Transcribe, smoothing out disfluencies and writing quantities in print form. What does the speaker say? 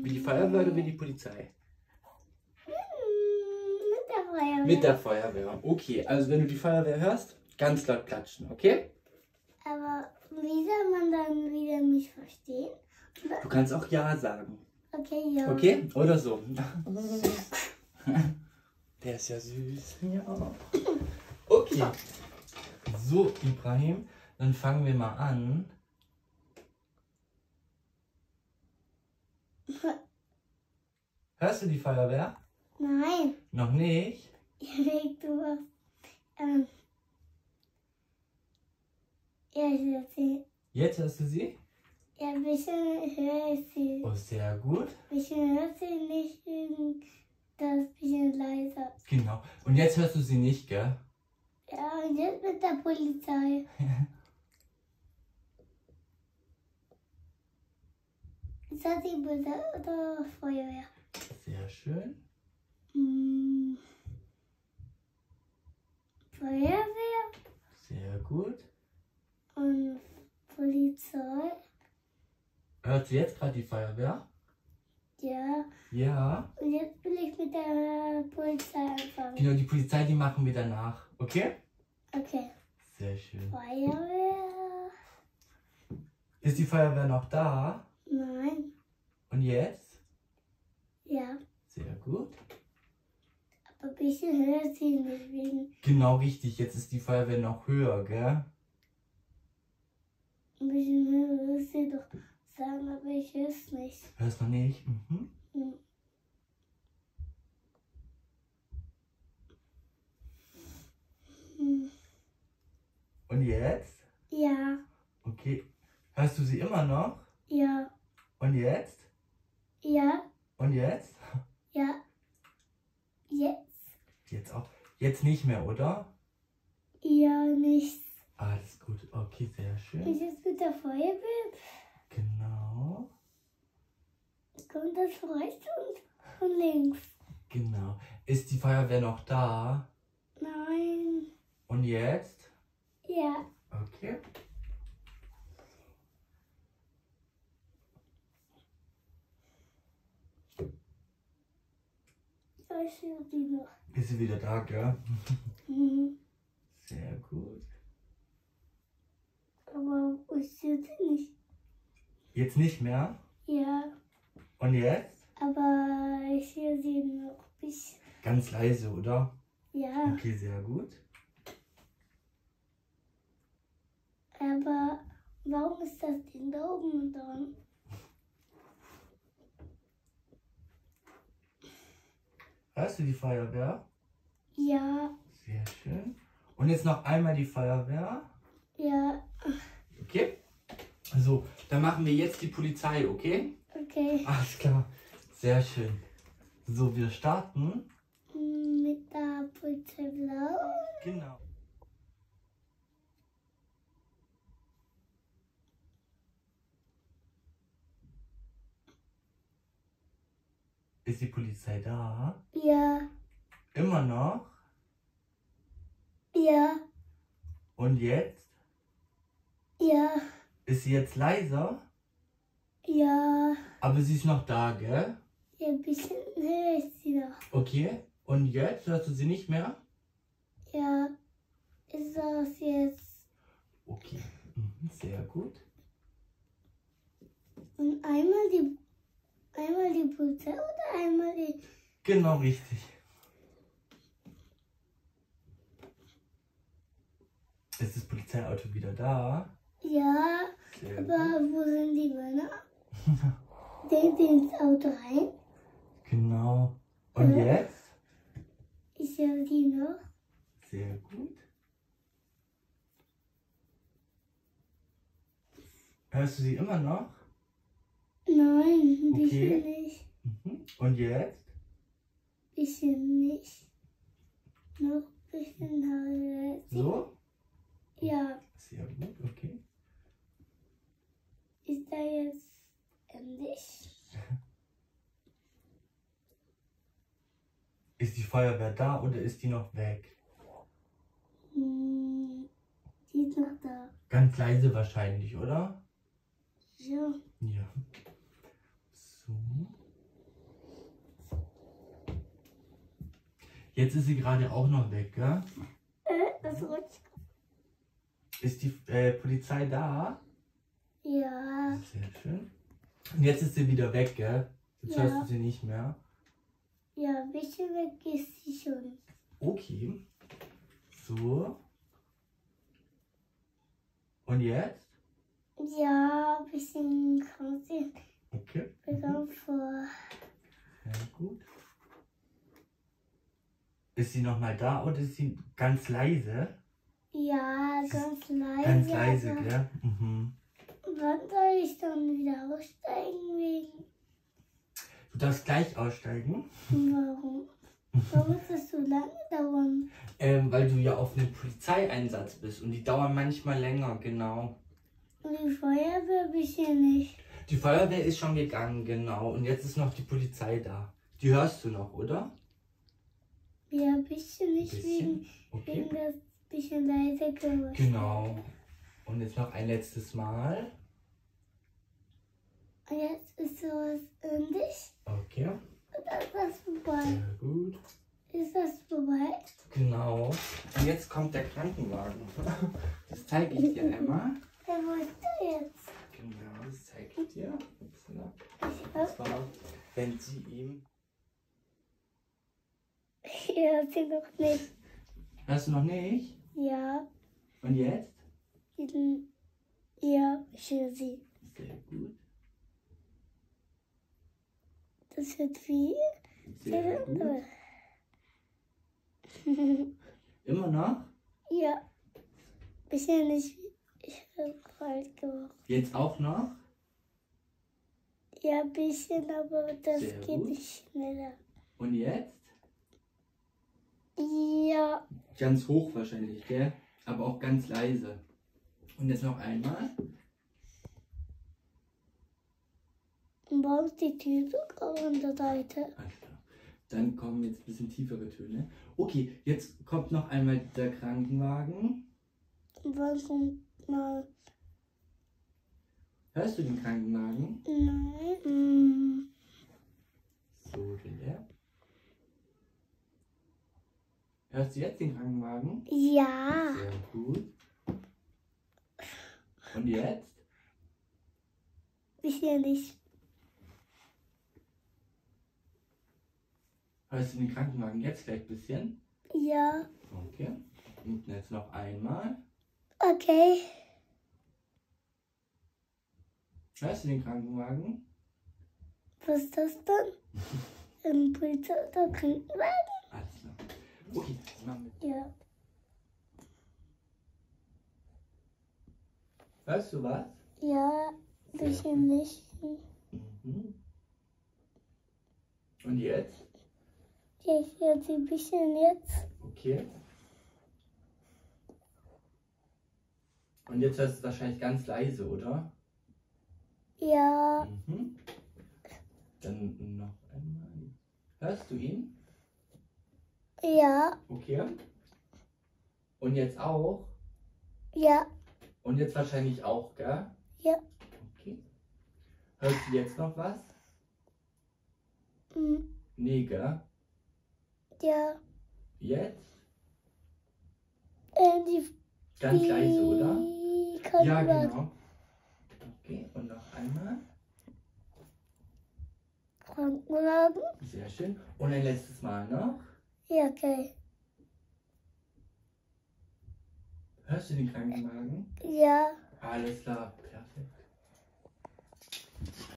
Wie die Feuerwehr oder wie die Polizei? Mit der Feuerwehr. Mit der Feuerwehr. Okay, also wenn du die Feuerwehr hörst, ganz laut klatschen, okay? Aber wie soll man dann wieder mich verstehen? Du kannst auch Ja sagen. Okay, ja. Okay? Oder so. Der ist ja süß. Ja. Okay. So, Ibrahim, dann fangen wir mal an. Hörst du die Feuerwehr? Nein. Noch nicht? Erik, du hast. Ja, Jetzt hörst du sie? ja, ein bisschen höre ich sie. Oh, sehr gut. Ein bisschen hört sie nicht, das ist ein bisschen leiser. Genau. Und jetzt hörst du sie nicht, gell? Ja, und jetzt mit der Polizei. Ist das die Polizei oder Feuerwehr? Sehr schön. Feuerwehr Sehr gut. und Polizei. Hört sie jetzt gerade die Feuerwehr? Ja, Ja. und jetzt will ich mit der Polizei anfangen. Genau, die Polizei, die machen wir danach. Okay? Okay. Sehr schön. Feuerwehr. Ist die Feuerwehr noch da? Nein. Und jetzt? Ja, Sehr gut. aber ein bisschen höher sie nicht wegen. Genau richtig, jetzt ist die Feuerwehr noch höher, gell? Ein bisschen höher will sie doch sagen, aber ich höre es nicht. Hörst noch nicht? Mhm. Hm. Hm. Und jetzt? Ja, Okay. Hörst du sie immer noch? ja, Und jetzt? ja, Und jetzt? ja. Jetzt? Jetzt auch. Jetzt nicht mehr, oder? Ja, nichts. Alles gut. Okay, sehr schön. Ist jetzt mit der Feuerwehr? Genau. Kommt das von rechts und von links? Genau. Ist die Feuerwehr noch da? Nein. Und jetzt? Ja. Okay. Ich höre die noch. Ist sie wieder da, gell? Mhm. Sehr gut. Aber ich höre sie nicht. Jetzt nicht mehr? Ja, Und jetzt? aber ich höre sie noch ein bisschen. Ganz leise, oder? Ja, Okay, sehr gut. aber warum ist das Ding da oben dran? Hörst du die Feuerwehr? Ja, Sehr schön. Und jetzt noch einmal die Feuerwehr. ja, Okay? So, dann machen wir jetzt die Polizei, okay? okay. Alles klar. Sehr schön. So, wir starten. Mit der Polizei blau. Genau. Ist die Polizei da? Ja, Immer noch? ja, Und jetzt? ja, Ist sie jetzt leiser? ja. Aber sie ist noch da, gell? Ja, ein bisschen höher ist sie noch. Okay. Und jetzt? Hörst du sie nicht mehr? Ja, ist das jetzt? Okay. Sehr gut. Und einmal die Polizei oder einmal die. Genau richtig. Ist das Polizeiauto wieder da? Ja, Sehr aber gut. wo sind die Männer? Sind sie ins Auto rein? Genau. Und jetzt? Ich höre die noch. Sehr gut. Hörst du sie immer noch? Nein, ein Okay. bisschen nicht. Und jetzt? Bisschen nicht. Noch ein bisschen höher. So? Ja, Sehr gut, okay. ist da jetzt endlich? Ist die Feuerwehr da oder ist die noch weg? Die ist noch da. Ganz leise wahrscheinlich, oder? Ja. Ja. So. Jetzt ist sie gerade auch noch weg, gell? Das rutscht. Ist die Polizei da? Ja. Sehr schön. Und jetzt ist sie wieder weg, gell? Jetzt Ja. hörst du sie nicht mehr. Ja, ein bisschen weg ist sie schon. Okay. So. Und jetzt? Ja, ein bisschen krank sie Okay. bekommen vor. Sehr gut. Ist sie nochmal da oder ist sie ganz leise? Ja, ganz leise. Ganz leise, aber gell? Mhm. wann soll ich dann wieder aussteigen wegen? Du darfst gleich aussteigen, Warum? Warum ist das so lange dauern? weil du ja auf einem Polizeieinsatz bist und die dauern manchmal länger, genau. Und die Feuerwehr bisschen nicht. Die Feuerwehr ist schon gegangen, genau. Und jetzt ist noch die Polizei da. Die hörst du noch, oder? Ja, ein bisschen nicht Bisschen? Okay. wegen das bisschen leise Geräusch. Genau. Und jetzt noch ein letztes Mal. Und jetzt ist sowas ähnlich. Okay. Und dann ist das vorbei. Sehr gut. Ist das vorbei? Genau. Und jetzt kommt der Krankenwagen. Das zeige ich dir einmal. Wo ist der jetzt? Genau, das zeige ich dir. Upsala. Ich Und hab zwar, wenn sie ihm... ja, sie noch nicht. Hörst du noch nicht? Ja, Und jetzt? ja, ich höre sie. Sehr gut. Das wird wie. Sehr gut. Immer noch? Ja, bisschen nicht. Ich habe kalt gemacht. Jetzt auch noch? Ja, ein bisschen, aber das Sehr geht gut. nicht schneller. Und jetzt? Ja, Ganz hoch wahrscheinlich, gell? Aber auch ganz leise. Und jetzt noch einmal. und warum ist die Tür sogar an der Seite? Alles klar. Dann kommen jetzt ein bisschen tiefere Töne. Okay, jetzt kommt noch einmal der Krankenwagen. Und wann kommt mal. Hörst du den Krankenwagen? Nein. So, den der. Hörst du jetzt den Krankenwagen? Ja, Sehr gut. Und jetzt? bisschen nicht. Hörst du den Krankenwagen jetzt vielleicht ein bisschen? Ja, Okay. Und jetzt noch einmal. okay. Hörst du den Krankenwagen? Was ist das dann? Ein Polizei oder Krankenwagen? Alles klar. Okay, machen wir. Ja. Hörst du was? Ja, bisschen nicht. Mhm. Und jetzt? Ich höre sie ein bisschen jetzt. Okay. Und jetzt hörst du es wahrscheinlich ganz leise, oder? Ja, Mhm. Dann noch einmal. Hörst du ihn? ja, Okay. Und jetzt auch? ja, Und jetzt wahrscheinlich auch, gell? ja. Okay. Hörst du jetzt noch was? mm, Nee, gell? Ja. Jetzt? Die Ganz leise, oder? Krankenwagen. Ja, genau. Okay, und noch einmal. Krankenwagen. Sehr schön. Und ein letztes Mal noch. Ja, okay. Hörst du den Krankenwagen? Ja. Alles klar.